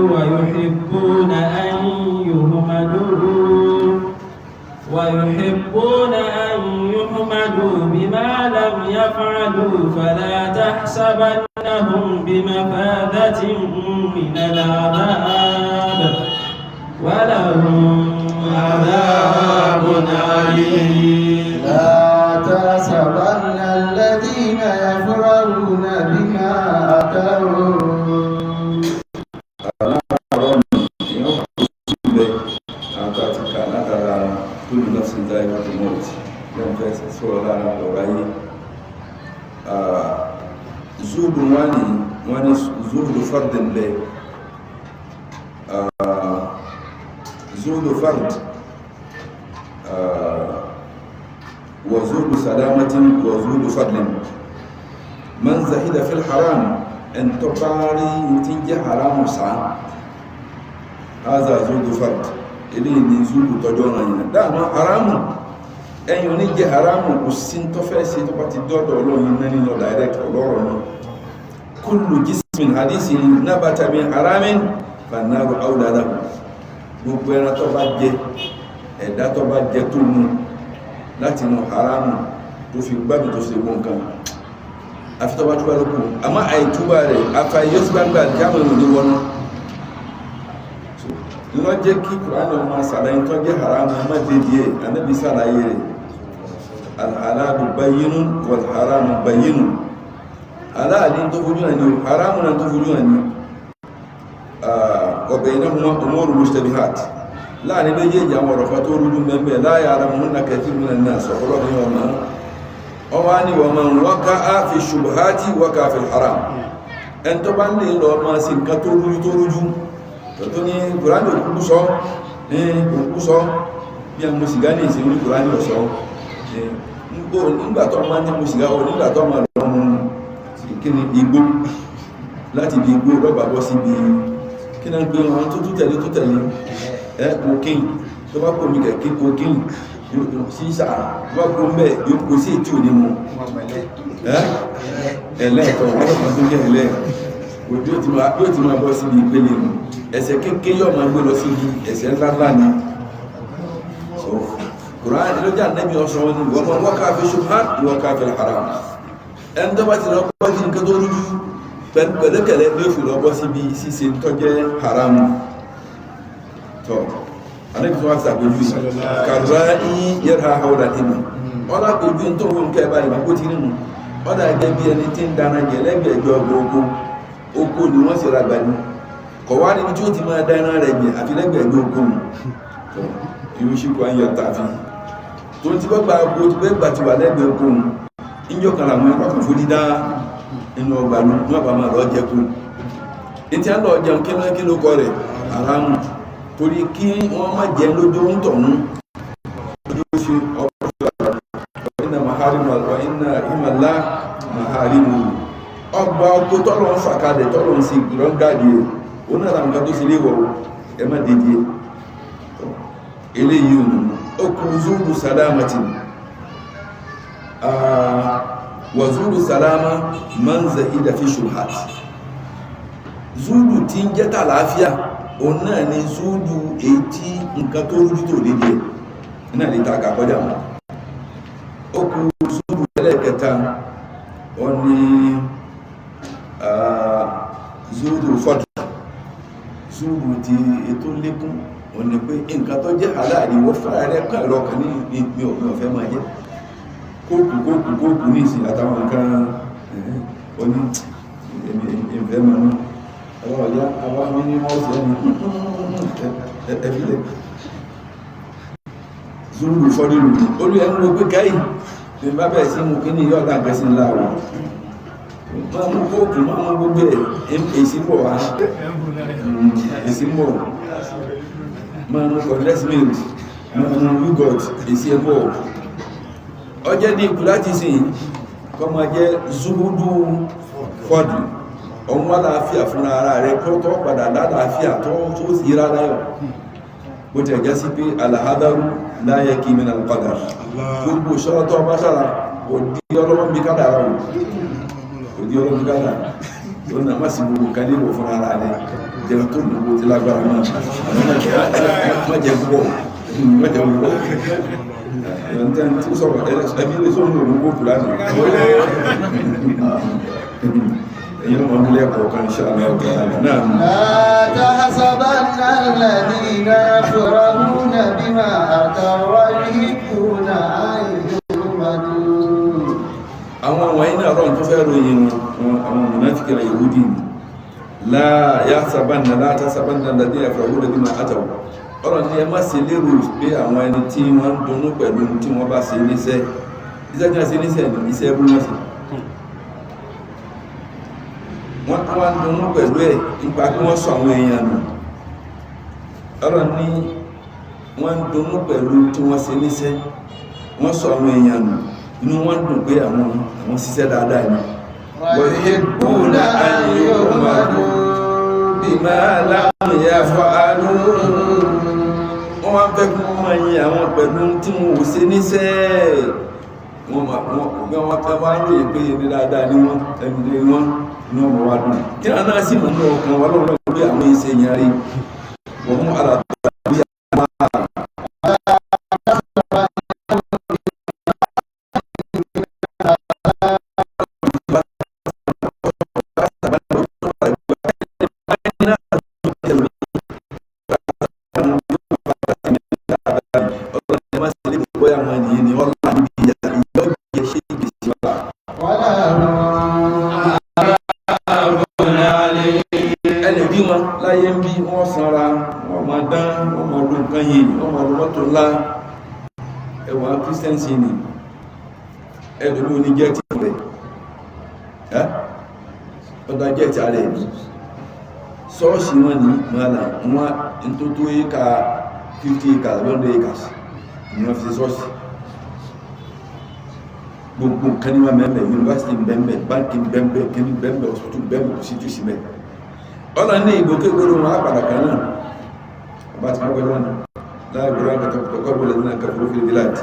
ويحبون أن يحمدوا بما لم يفعلوا فلا تحسبنهم بمفازة من العذاب ولهم عذاب أليم. لا تحسبن الذين يفرحون بما أتوا zuhudu wani zuhudu fardin le zuhudu fard wa zuhudu salamatin wa zuhudu fadlin man zahida fil haram en tobari tinje haramu sa haza zuhudu fard ili ni zuhudu tojona yin dama haramu ẹ̀yin ní jẹ́ haramu kò sí tó fẹ́ sí tó bá ti dọ́dọ̀ Ọlọ́run náà nínú direct ọlọ́rọ̀ náà kullu jismin hadisi nabata min haramin fannaru awla lahu. gbogbo ẹran tó bá jẹ ẹ̀dá tó bá jẹ tó mú láti inú haramu tó fi gbádùn tó ṣe gbọ́n kan àfi tó bá túbá lókù àmọ́ àìtúbà rẹ̀ afáyé sí gbangba jámọ̀ ìròní wọnú lọ jẹ́ kí Kùránì ọmọ sàlàyé tó jẹ́ haramu má dé díẹ̀ Ànábì sàlàyé rẹ̀ al-halalu bayyinun wal-haramu bayyinun. Halali tó fojú hàn ní haramu náà tó fojú hàn ní wa baynahuma umurun mushtabihat láàrin méjèèjì àwọn ọ̀rọ̀ kan tó rújú mẹ́mẹ́ la ya'lamuhunna kathirun minan nas ọ̀pọ̀lọpọ̀ ọmọ ọwá ní wa man waqa'a fi shubuhati waqa'a fil haram. ẹn tó bá ń lè lọ máa sí nǹkan tó rújú tó ní Kùránì òkú sọ bí a mú sìgá ní ìsinmi Kùránì ọ̀sọ́ nígbàtọ́ máa ní mú sìgá o nígbàtọ́ máa lọ mú kíni igbó láti bí igbó rọ́bà bọ́ sí bí kí náà gbé wọn tó tẹ̀lé kokéyìn tó bá kó mi kẹ̀kẹ́ kokéyìn sísà bá kó mẹ́ yóò kó sí ètí òní mú ẹ̀lẹ́ẹ̀tọ̀ wọ́n lọ́pàá tó jẹ́ ẹ̀lẹ́ yóò ti máa bọ́ sí bí ìpele ẹ̀ṣẹ̀ kéèké yóò máa gbé lọ sí ẹ̀ṣẹ̀ ńláńlá ni Kùránì ló jẹ́ Ànábì ọ̀sán wọn ni wọ́n wọ́ká fi ṣubhat wọ́ká fi haram. ẹni tó bá ti lọ bọ́ sí nǹkan tó rújú pẹ̀lẹ́kẹ̀lẹ́ ní òfin lọ bọ́ sí bí ṣíṣe tó jẹ́ haram tọ́ Ànábì tó wá sàgbéjú kàrá ní yẹ́ra haúlà nínú ọlá gbèjú tó wọ́n kẹ́ bá ìmọ̀ kó ti nínú ọ̀dà ẹgbẹ́ bí ẹni tí ń dáná jẹ lẹ́gbẹ̀ẹ́jọ gbogbo oko ni wọ́n sì ra gbani kọ̀wá níbi tí ó ti máa dáná rẹ̀ jẹ àfi lẹ́gbẹ̀ẹ́jọ oko irú ṣíkò ayé tàbí tó ti gbọ́gbà agbó ti gbẹ́gbà ti wà lẹ́gbẹ̀ẹ́ oko ìjọ kan àwọn ẹ̀kọ́ kan fún dídá inú ọgbà ní ọba máa lọ jẹ́ kú ètí à ń lọ jẹun kí ló kọ rẹ̀ haramu torí kí wọ́n má jẹ lójó ń tọ̀hún lójó ṣe ọ̀pọ̀ iná ìmàlá maharimu ọgbà ọkọ̀ tọ́lọ̀ ń fàkalẹ̀ tọ́lọ̀ ń sí ìrọ́ngàdì ó náà ra nǹkan tó sí léwọ̀ ẹ má dédé eléyìí okùn zúrù salamati wa zúrù salama man zahida fi shubhat. zúrù tí ń jẹ́ tàlàáfíà òun náà ni zúrù ètí nǹkan tó rújú tó dédé náà lè ta àkàkọ́jà mọ́. okùn zúrù ẹlẹ́kẹta wọ́n ni zúrù fọ́dù zúrù ti ètò lékún wọ́n ni pé nǹkan tó jẹ́ halali wọ́n fara rẹ̀ kàn lọ́kàn ní mi ò fẹ́ máa jẹ́ kóòkù ní ìsìn àtàwọn nǹkan oní ìfẹ́ máa ní ọlọ́ọ̀yá àwọn ní mọ́ọ̀sì ẹni ẹfílẹ̀ zúrù fọ́dúrù olú ẹnu ló pé káyì ní bá bẹ̀rẹ̀ sí mú kí ní yọ́ lágbẹ́ sí ńlá wọn máa mú kóòkù máa mú gbogbo ẹ̀ èsì pọ̀ wá èsì pọ̀ máa mú condensed milk máa mú yogurt èsì ẹ̀pọ̀ ọjẹ́ ní ikú láti sìn kọ́ máa jẹ́ zúrúdú fọ́dù ọmọ aláàfíà fúnra ara rẹ̀ tó padà lálàáfíà tó sì rárá yọ bó tẹ̀ jẹ́ sí pé alhadaru láyé kí min al-qadar gbogbo ṣọ́rọ̀ tó bá ṣára kò dí ọlọ́wọ́n bí kádàrá wò kò dí ọlọ́wọ́n bí kádàrá tó nà má sí gbogbo kálíwò fún ara rẹ̀ jẹun tó gbogbo ti lágbára náà má jẹ púpọ̀ má jẹ púpọ̀ ẹ̀yọ̀ntẹ́ tí sọ̀rọ̀ ẹbí lè sọ́rọ̀ òun gbogbo lánàá ẹ̀yìn ọmọ ilé ẹ̀kọ́ kan ṣàlẹ̀ ọ̀gá náà لا تحسبن الذين يفرحون بما أتوا ويحبون أن يحمدوا. àwọn wọ̀nyí náà rọ̀ tó fẹ́ ròyìn àwọn mùnáfíkì Yahudi la yahsabanna la tahsabanna alladhina yafrahuna bima ataw ọ̀rọ̀ ni ẹ má ṣe lérò pé àwọn ẹni tí wọ́n ń dunnú pẹ̀lú tí wọ́n bá ṣe níṣẹ́ iṣẹ́ tí wọ́n ṣe níṣẹ́ iṣẹ́ ẹbú wọn sí wọ́n tó wá ń dunnú pẹ̀lú ẹ̀ nípa kí wọ́n sọ àwọn èèyàn nù ọ̀rọ̀ ni wọ́n ń dunnú pẹ̀lú tí wọ́n ṣe níṣẹ́ wọ́n sọ àwọn èèyàn nù inú wọn dùn pé àwọn ṣiṣẹ́ dáadáa ni ويحبون أن يحمدوا بما لم يفعلوا wọ́n wá fẹ́ kí wọ́n máa yin àwọn pẹ̀lú tí wọ́n ò ṣe níṣẹ́ wọ́n ká wá ń lè pé ní dáadáa ní wọ́n ẹ̀mìlẹ̀ wọn ní ọmọ wa dùn kí wọ́n náà sì mọ̀ ní ọkàn wa lọ́wọ́ pé àwọn iṣẹ́ yẹn rí wọ́n mú ara tó bí i láyé ń bí wọ́n sanra wọ́n máa dán wọ́n máa lo nǹkan yìí wọ́n máa lo mọ́tò ńlá ẹwà kírísítẹ́nsì ni ẹ̀dùnú ní jẹ́ẹ̀tì rẹ̀ ọ̀dá jẹ́ẹ̀tì ààrẹ ní ṣọ́ọ̀ṣì wọn ní mọ́lá wọ́n tó tó éka 50 acres 100 acres ni wọ́n fi ṣọ́ọ̀ṣì gbogbo nǹkan ní wọn mẹ́mẹ́ yunifásitì bẹ́ẹ̀mẹ́ báńkì bẹ́ẹ̀mẹ́ kíní bẹ́ẹ̀mẹ́ hospital bẹ́ẹ̀mẹ́ kò sí jù sí mẹ́ ọ̀nà ní ìgbòkègbodò wọn àpàdà kan náà ọba tí wọ́n gbẹ́lẹ́ náà láàgbẹ̀rẹ̀ àkọ́kọ́bọ̀lẹ̀ náà kẹfẹ́ òfin ìbíláàdì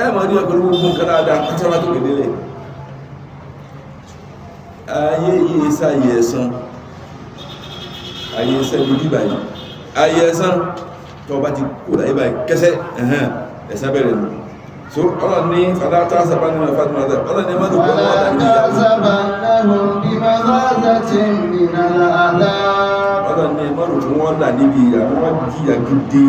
ẹ mọ̀ ní ọgbẹ̀rẹ̀ gbogbo nǹkan dáadáa kọ́tọ́lá tó gbèdélé ayé yìí sáyé ẹ̀sán ayé ẹ̀sán ibi báyìí ayé ẹ̀sán tó bá ti kò láyé báyìí kẹsẹ̀ ẹ̀sán bẹ̀rẹ̀ nù so ọ̀nà ní fàdátà sábàánì wọn fàdúmọ̀ ọ̀nà ní mọ́dún pọ̀ wọ́n dàbí ọ̀nà ní mọ́dún tí wọ́n dà níbi ìyàwó wọ́n jíyà gidi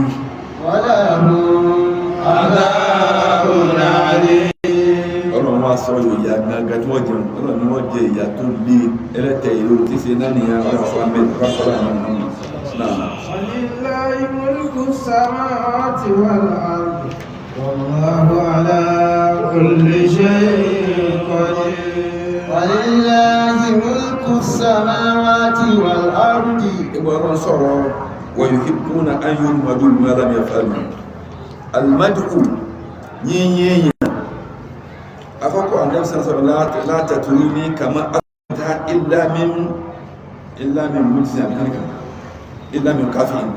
ọ̀nà wọn sọ ìyà gangan tí wọ́n jẹun ọ̀nà ni wọ́n jẹ ìyà tó lé ẹlẹ́tẹ̀ ìlú tí ṣe náà nìyà ọ̀nà fún amẹ́ ìfàkọ́lá náà ولله ملك السماوات والأرض والله على كل شيء قدير ولله ملك السماوات والأرض إبراهيم صلى ويحبون أن يحمدوا بما لم يفعلوا المدعو يين أفكر أن النبي صلى الله عليه وسلم لا تتروني كما أتى إلا من مجزي إلا من كافين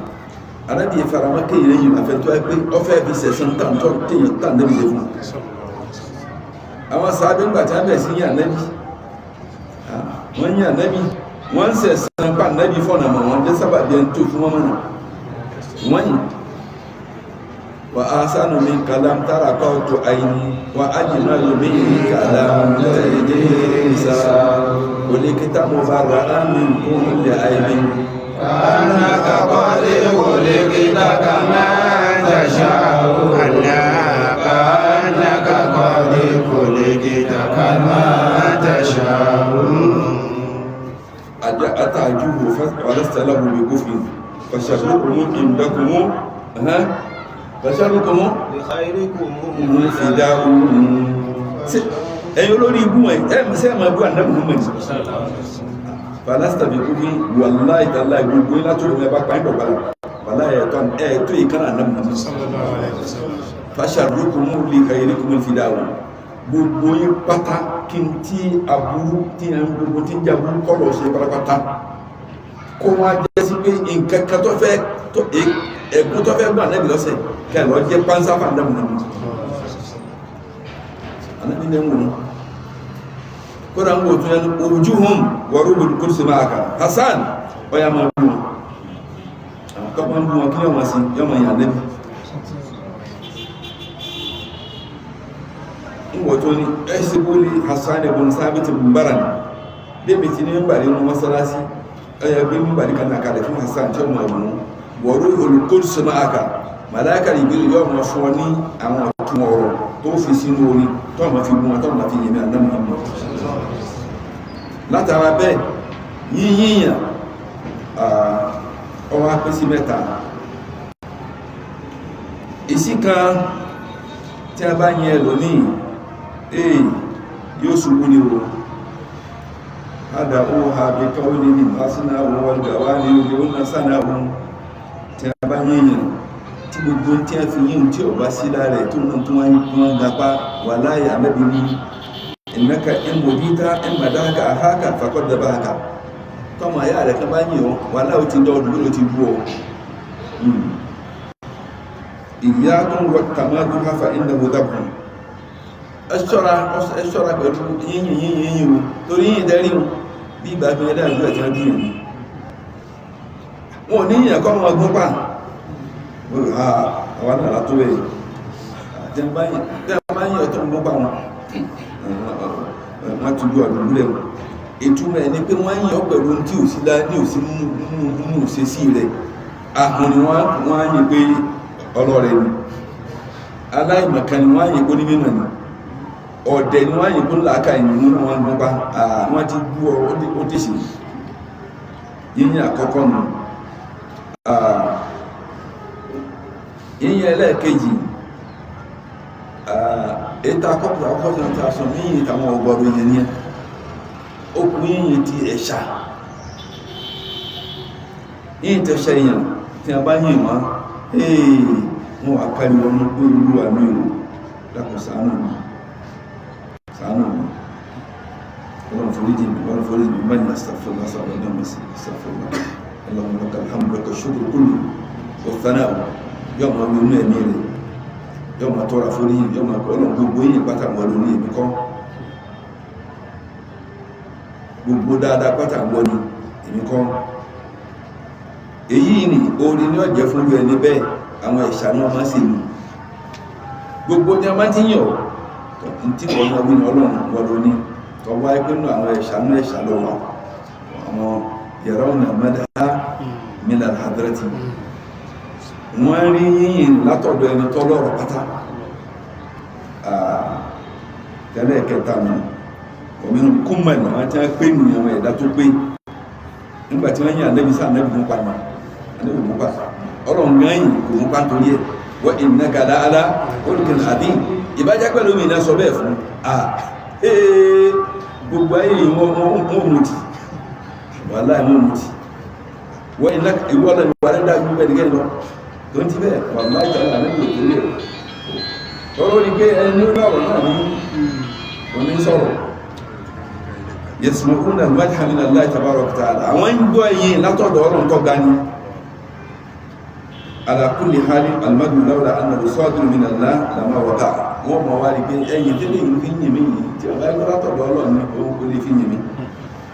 Ànábì ìfaramọ́ kéyìí yìí àfẹ́tọ́ ẹgbẹ́ ọfẹ́ bí sẹ̀sán tàǹtọ́ téyàn tàn Ànábì lè fún àwọn sàábé ń gbàtí àbẹ̀ sí yà Ànábì wọ́n yà Ànábì wọ́n sẹ̀sán pa Ànábì fọ́nà mọ̀ wọ́n jẹ́ sábà bí ẹni tó fún wọn mọ́nà wọ́n yìí wà á sánú mi kàlám tára kọ́ọ̀tù àìní wà á jìnà lómi kàlám tẹ̀lé ìsà olèkítà mo bá ra ámì kún ilẹ̀ àìní أنك قد خلقت كما تشاء أنك قد خلقت كما تشاء أتعجبه ولست له بكفر فشركم عندكم fasharukum لخيركم fìdáwù ẹ̀yin olórí ibú ẹ̀ sẹ́ ẹ̀mọ̀ ibú ànábì Muhammad falasta bí kúkú wallahi tallahi gbogbo látò rẹ̀ bá pàápàá gbàgbà wallahi ẹ̀ẹ̀tọ́ ìkánà ànábì Muhammad fasharukum li khayrikum fìdáwù gbogbo yín pátá kí n tí aburú tí a ń gbogbo tí ń jà burú kọ́lọ̀ ṣe pátápátá kó wá jẹ́ sí pé nǹkan kan tó fẹ́ ẹ̀gbọ́n tó fẹ́ gbà ànábì lọ́sẹ̀ kí ẹ̀ lọ jẹ́ pánsáfà ànábì Muhammad anabi ne mu kódà ń wò tún yẹn ojú hùm wọ́rú wòlú kúrò sí máa kà Hassan ọya máa bú wọn kọ́pọ̀ ń bú wọn kí ní ọmọ sí yọmọ ìyà nẹ́bí ń wò tún ní ẹ̀sì bóli Hassan ibn Sabit bumbaran débi tí ní mbàrí inú mọ́sálásí ẹ̀yà gbé mbàrí kan náà kalẹ̀ fún Hassan tí ọmọ ọmọ wọ́rú wòlú kúrò sí máa kà màláìkà ìbílẹ̀ yọ ọmọ fún ọ ní àwọn ọ̀tún ọ̀rọ̀ tó fi sínú orí tó ọmọ fi mú wọn tó ọmọ fi yẹmí àdámù ọmọ látara bẹ́ẹ̀ yíyíyàn ọwọ́ apẹ́sí mẹ́ta ìsí kan tí a bá yẹn lónìí yóò ṣubú ní o hádà ó ha bí káwọ́ ní ìbásínà wọn gbàwá ní orí ó náà sánà wọn tí a bá yíyàn tí gbogbo tí a fi yíò tí ọba sí lára ẹ̀ tó náà tó wọ́n gapá wà láyé àmẹ́bí ní ìmẹ́ka ẹmọ̀bíta ẹmọ̀dáka àhákà fàkọ́dàbáka tọ́mọ̀ ayá rẹ̀ kan bá yíò wà láwọ́ ti dọ́ọ̀dù ló ti bú ọ ìyá tó ń wọ́n tàmádù hafa ìdàbò dákùn ẹṣọ́ra pẹ̀lú yíyìn torí yíyìn dẹ́rí bí ìgbà fi ẹ̀dá ìlú ẹ̀kẹ́ dúnyìn wọn ní yíyìn ẹ̀kọ́ wọn gún pa àwọn àrà tó rẹ̀ jẹ́mbáyìn ọ̀tọ́ ń gbọ́gbà wọn wọ́n ti lú ọ̀dún lẹ́ ìtumọ̀ ẹni pé wọ́n yíò pẹ̀lú tí ò sí lá ní òsí mú ṣe sí rẹ̀ ahùn ni wọ́n yí pé ọlọ́rẹ̀ ni aláìmọ̀kan ni wọ́n yí pé ní mímọ̀ ni ọ̀dẹ̀ ni wọ́n yí pé láàkà ìrìnmú wọn gbọ́gbà wọ́n ti gbú ó tèṣì yíyìn àkọ́kọ́ nù yíyìn ẹlẹ́ẹ̀kejì ètò akọ́kọ́ tí a sọ ní ìtàwọn ọgbọ̀rọ̀ yẹn ní okùn yíyìn ti ẹ̀ṣà yíyìn tẹ́ṣẹ́ èèyàn tí a bá yìn wọ́n wọ́n àkárí wọn ní olú àmì ìrò lápò ṣàánú mi wọ́n foríjì mi mẹ́rin astagfirullah sàbẹ̀dọ́ mẹ́sì astagfirullah Allahumma lakal hamdu laka shukru kullu wa thana'u yọ́ ma wí inú ẹ̀mí rẹ̀ yọ́ ma tọ́ra forí yọ́ ma ọlọ́run gbogbo yìí pátá wọ́n lórí èmi kọ́ gbogbo dáadáa pátá wọ́n ní èmi kọ́ èyí ni orí ní ọ̀jẹ́ fún ẹni bẹ́ẹ̀ àwọn ẹ̀ṣà náà má sì mú gbogbo ní a má ti yàn tí wọ́n náà wí ní ọlọ́run wọ́n lóní tọwọ́ ẹgbẹ́ náà àwọn ẹ̀ṣà náà ẹ̀ṣà lọ́wọ́ àwọn yàrá ọ̀nà mẹ́ta mílà hadrati wọ́n rí yíyìn látọ̀dọ̀ ẹni tọ́lọ́rọ̀ pátá tẹ́lẹ̀ kẹta nù òmìnir kúmọ̀lì wọ́n tí wọ́n pè ní àwọn ẹ̀dá tó pé nígbàtí wọ́n yìn ànẹ́bí sáà ànẹ́bí mú pa ọlọ́run gáyìn kò mú pa torí ẹ̀ wọ́n innaka la'ala khuluqin adhim ìbájá pẹ̀lú mi náà sọ bẹ́ẹ̀ fún gbogbo ayé yìí wọ́n mú ti wàláhì wọ́n mú ti wọ́n innaka ìwọ́lẹ̀ ìwọ́lẹ̀ dájú bẹ́ẹ̀ lọ tó ń ti bẹ́ẹ̀ wà láì tàbí àlẹ́bí òkúrú ẹ̀ tọ́rọ ní pé ẹni lọ́rọ̀ náà ní oní sọ̀rọ̀ yasma'una al-madha min Allah tabaraka wa ta'ala àwọn ń gbọ́ ẹ̀yìn látọ̀dọ̀ ọlọ́run tó gani ala kulli hali al-madhu lawla annahu sadirun min Allah lama waqa'a wọ́n mọ̀ wá rí pé ẹ̀yìn tí lè fi yìn mí yìí tí ọ̀gá ẹgbẹ́ látọ̀dọ̀ ọlọ́run ní òun kò lè fi yìn mí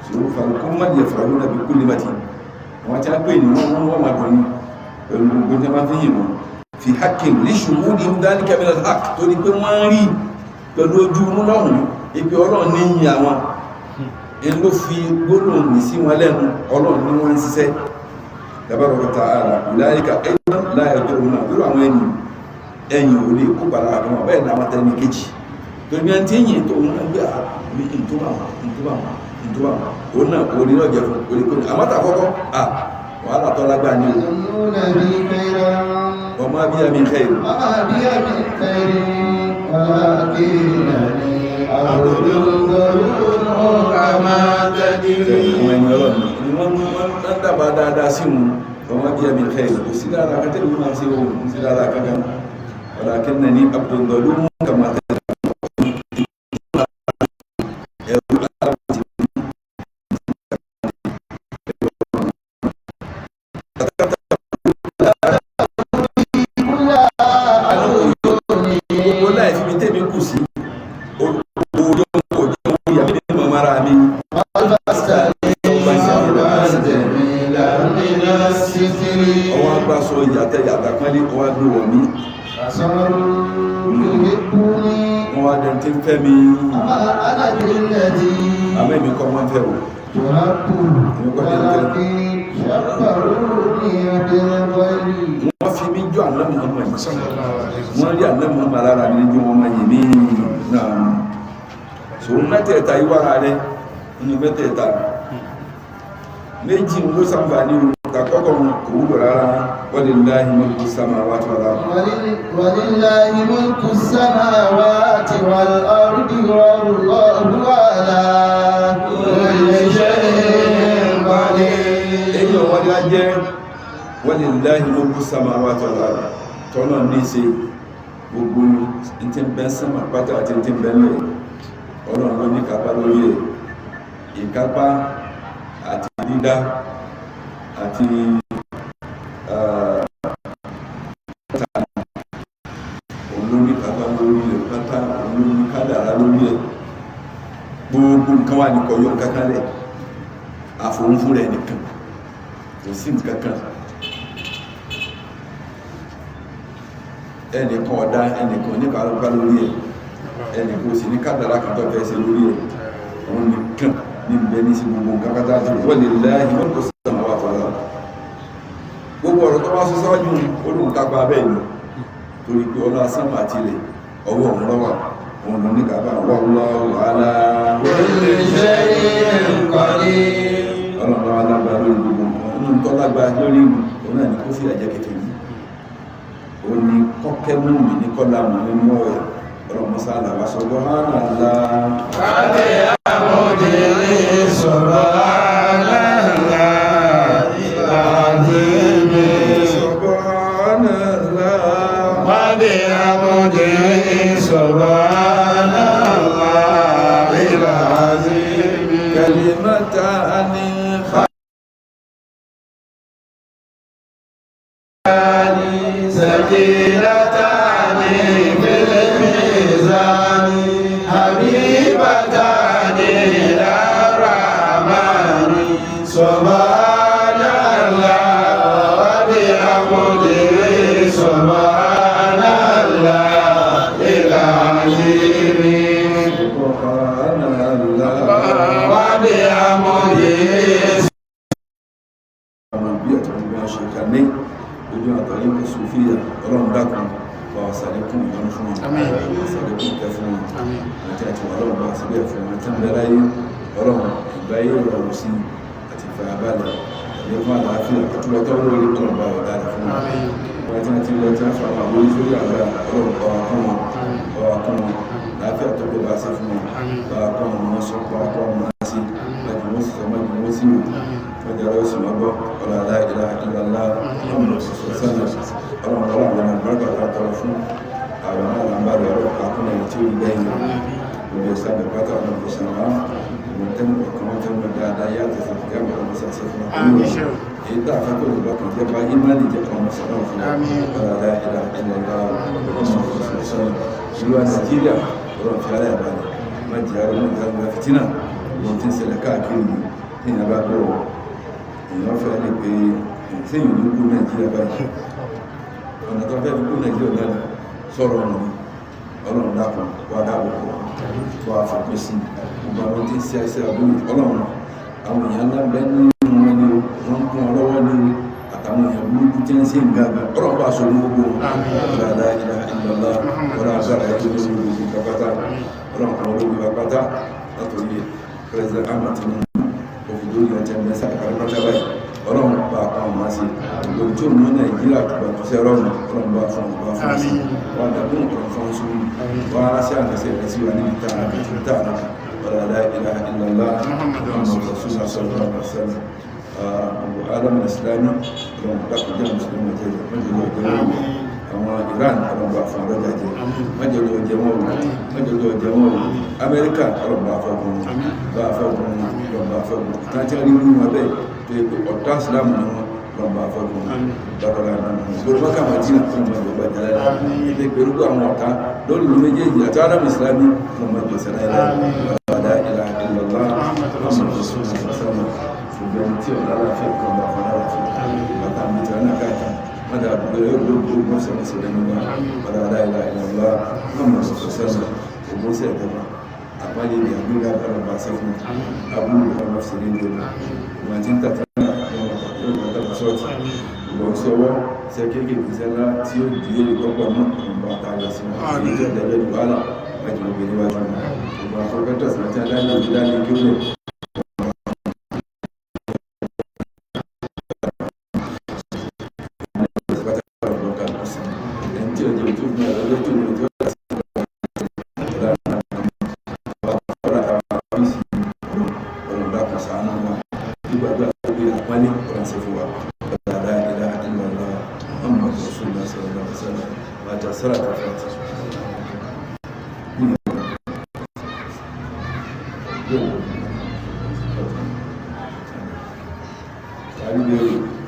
ṣòro falùkún má yẹ fàrún náà bí kulli mati wọ́n ti á pè ní wọ́n máa dùn ní pẹ̀lú gbogbo jẹ́ máa fi yìn wọn fi hakin ní ṣùgbọ́n ní dání kẹmílẹ̀ hak tó ní pé wọ́n rí pẹ̀lú ojú inú lọ́hùn ipi ọlọ́run ní yìn àwọn in ló fi gbólóhùn ní sí wọn lẹ́nu ọlọ́run ní wọ́n ń ṣiṣẹ́ tabaraka wa ta'ala ìlàríkà ẹ̀yìn láyé ọjọ́ òun náà lórí àwọn ẹ̀yìn ò lè kó padà àwọn bẹ́ẹ̀ náà tẹ́ ní kejì torí bí wọ́n ti yìn tó wọn gbé àmì ìtúbà òun náà kò ní lọ́jẹ̀ fún orí kò ní àmọ́ta àkọ́kọ́ wàhálà tọ́lágbà ní o وما بي من خير وما بي من خير ولكنني عبد ضرور كما تدري. wọ́n dábàá dáadáa sí wọn وما بي من خير kò sí dáadáa kan tẹ́lẹ̀ máa ṣe wọn kò sí dáadáa kankan ولكنني عبد ضرور كما تدري. wọ́n rí àná mọ́ màlára ní ní wọ́n máa yìí ní náà so mẹ́tẹ̀ẹ̀ta ìwára rẹ̀ nínú mẹ́tẹ̀ẹ̀ta méjì ló sàǹfà ní àkọ́kọ́ kò wúlò rárá walillahi mulku samawati wal ardi walillahi mulku samawati wal ardi wallahu ala kulli shay'in qadir. èyí ọ̀wọ́n ni a jẹ́ walillahi mulku samawati wal ardi tọ́nà ní ṣe gbogbo tí ń bẹ́ sánmà pátá àti tí ń bẹ́ lẹ̀ ọlọ́run ló ní kápá lórí ẹ̀ ìkápá àti dídá àti olórí kápá lórí ẹ̀ pátá olórí kádàrá lórí ẹ̀ gbogbo nǹkan wà ní kọyọ kankan lẹ̀ àfòrúnfún rẹ̀ nìkan kò sí nǹkan kan ẹnìkan ọ̀dá ẹnìkan ní kàlùkà lórí ẹ̀ ẹnìkan ò sí ní kádàrá kan tó fẹ́ ṣe lórí ẹ̀ òun nìkan ní ìbẹ́ ní sí gbogbo nǹkan pátá àti walillahi mulku samawati wal ardi. gbogbo ọ̀rọ̀ tó wá sọ sáájú olùkápá bẹ́ẹ̀ ni torí pé ọlá sánmà àti ilẹ̀ ọwọ́ òun lọ́wọ́ òun ló ní kápá wallahu ala kulli shay'in qadir. ọlọ́run alágbá lórí gbogbo nǹkan inú tó lágbá lórí òun náà ní kó fi àjẹ́ kékeré ó ní kọ́kẹ́ mú mi ní kọ́lá mú nínú ọ̀rẹ́ ọlọ́mọsá àlàwà subhanallah Wàdí àmúdí subhanallah ìlàdíní. subhanallah Wàdí àmúdí subhanallah ìlàdíní. kalimatani ثقيلتان في الميزان حبيبتان إلى الرحمن سبحان الله وبحمده سبحان الله العظيم subhanallah وبحمده. àwọn bí ẹ̀tọ́ ní wọ́n ṣe kà ní ojú àtàrí kò sófíà ọlọ́run dákun bá wà sàlékún ìyọ́nú fún wọn sàlékún ìkẹ́ fún wọn àti àti ọlọ́run bá síbẹ̀ fún wọn tí ń bẹ láyé ọlọ́run ìgbáyé ìrọ̀rùn sí àti ìfàyàbalẹ̀ àlékún àlàáfíà àtúbọ̀tán lórí ọlọ́run bá wà dára fún wọn wọ́n tí wọ́n ti lọ tí wọ́n fà wà lórí sórí àgbà ọlọ́run bá wà kún wọn bá wà kún wọn láàfíà tó gbé bá sí fún wọn bá wà kún wọn sọ bá wà kún wọn sí láti wọ́n sì sọ mọ́ ìwọ́n sí فجروا سمعوا ولا لا إله إلا الله محمد صلى الله عليه وسلم اللهم صل على محمد وعلى آله وصحبه àwọn alámbàrẹ̀ ọ̀rọ̀ àkúnlẹ̀ tí ó lẹ́yìn gbogbo ìsàlẹ̀ pátá ọ̀nà ìṣàlá ìmọ̀tẹ́mù ọ̀kan wọ́n tẹ́mù dáadáa yàtọ̀ sí ìgbàmọ̀ ọmọ sàṣẹ́ fún ọkùnrin èyí tàà fẹ́kọ̀ ìlọ́kàn jẹ́ bá ìmánì jẹ́ ọmọ sàlọ́ fún ọ̀rọ̀ ìlà ìlẹ̀lá ìlú Nàìjíríà ọ̀rọ̀ fi ara ìbàlẹ̀ má jẹ́ àwọn ìgbàgbà fìtínà wọ́n ti ń ṣẹlẹ̀ káàkiri ní ìyàbá bẹ̀rọ̀ èèyàn fẹ́ lè pé ìtẹ́yìn ní kú Nàìjíríà báyìí ọ̀nà tó fẹ́ kú Nàìjíríà náà sọ̀rọ̀ ọ̀nà ọlọ́run dákun wá dábòkò wá fàpẹ́ sí gbogbo àwọn tí ń ṣe àìsẹ́ àbúrò ọlọ́run àwọn èèyàn ńlá bẹ́ẹ̀ nínú wọn ni wọ́n kún ọlọ́wọ́ ní àtàwọn èèyàn burúkú tí ń ṣe ìgbàgbà ọlọ́run bá sọ ní gbogbo ọ̀dàdà ìlà ìlọ́lá ọlọ́run agbára ẹ̀kọ́ ní gbogbo pápátá ọlọ́run kan olóògbé pápátá látòrí President Ahmed Tinubu òfin lórí ọjà mẹ́sà àkàrà pátá báyìí ọlọ́run bá àwọn ọmọ sí gbogbo tí ó mú nàìjíríà tó bá tó sẹ́ ọlọ́run bá fún sí wà dàbí nǹkan fún sún wà á sí àgbẹ̀sẹ̀ rẹ̀ sí wa níbi tààrà àti tààrà wàlá la ilaha illallah muhammadu rasulullah sallallahu alaihi wasallam alam islami ọlọ́run dákùn jẹ́ mùsùlùmí jẹ́ àwọn Iran ọlọ́run fún ọlọ́jà jẹ́ májèlú ọjẹ́ wọn Amẹ́ríkà ọlọ́run bá fọ́gbọ́n ọlọ́run bá fọ́gbọ́n káàkiri rí wọn bẹ́ẹ̀ tó yẹ pé ọ̀tá ìsìlámù ni wọn ọlọ́run bá fọ́gbọ́n dákọ̀lá lórí mọ́kà màdínà fún ọmọ ìjọba jẹ́lá ilé pẹ̀lú àwọn ọ̀tá lórí ìlú méjèèjì àti alam islami fún ọmọ ìjọba sẹ́lá wàlá ilaha illallah muhammadu rasulullah ṣùgbọ́n tí ọ̀dá láfẹ́ kan bá fọ́nà láfẹ́ bàtà mìtì ọ̀nà káàkiri mọ́dà àbúgbẹ̀rẹ̀ yóò gbogbo sẹ́mẹ́sẹ̀rẹ̀ nígbà wàlá ilaha illallah muhammadu rasulullah ògbón sí ẹ̀dẹ́gbà àpáyé ní àgbéga ọlọ́pàá sẹ́fún abúrú ọlọ́pàá sí nílé ìwọ̀n tí ń tàtà lọ́pàá sọ́ọ̀tì ìwọ̀n sí ọwọ́ sẹ́ kéèkéèké sẹ́lá tí ó di èrè tọ́pọ̀ náà ọmọ àtàrà sí wọn àti ìjọdẹ̀lẹ́ ìwàlá májèlú obìnrin wájú ìwọ̀n afọ́kẹ́tọ̀ sí àti adáyé ìdálé kílẹ̀ Thank you.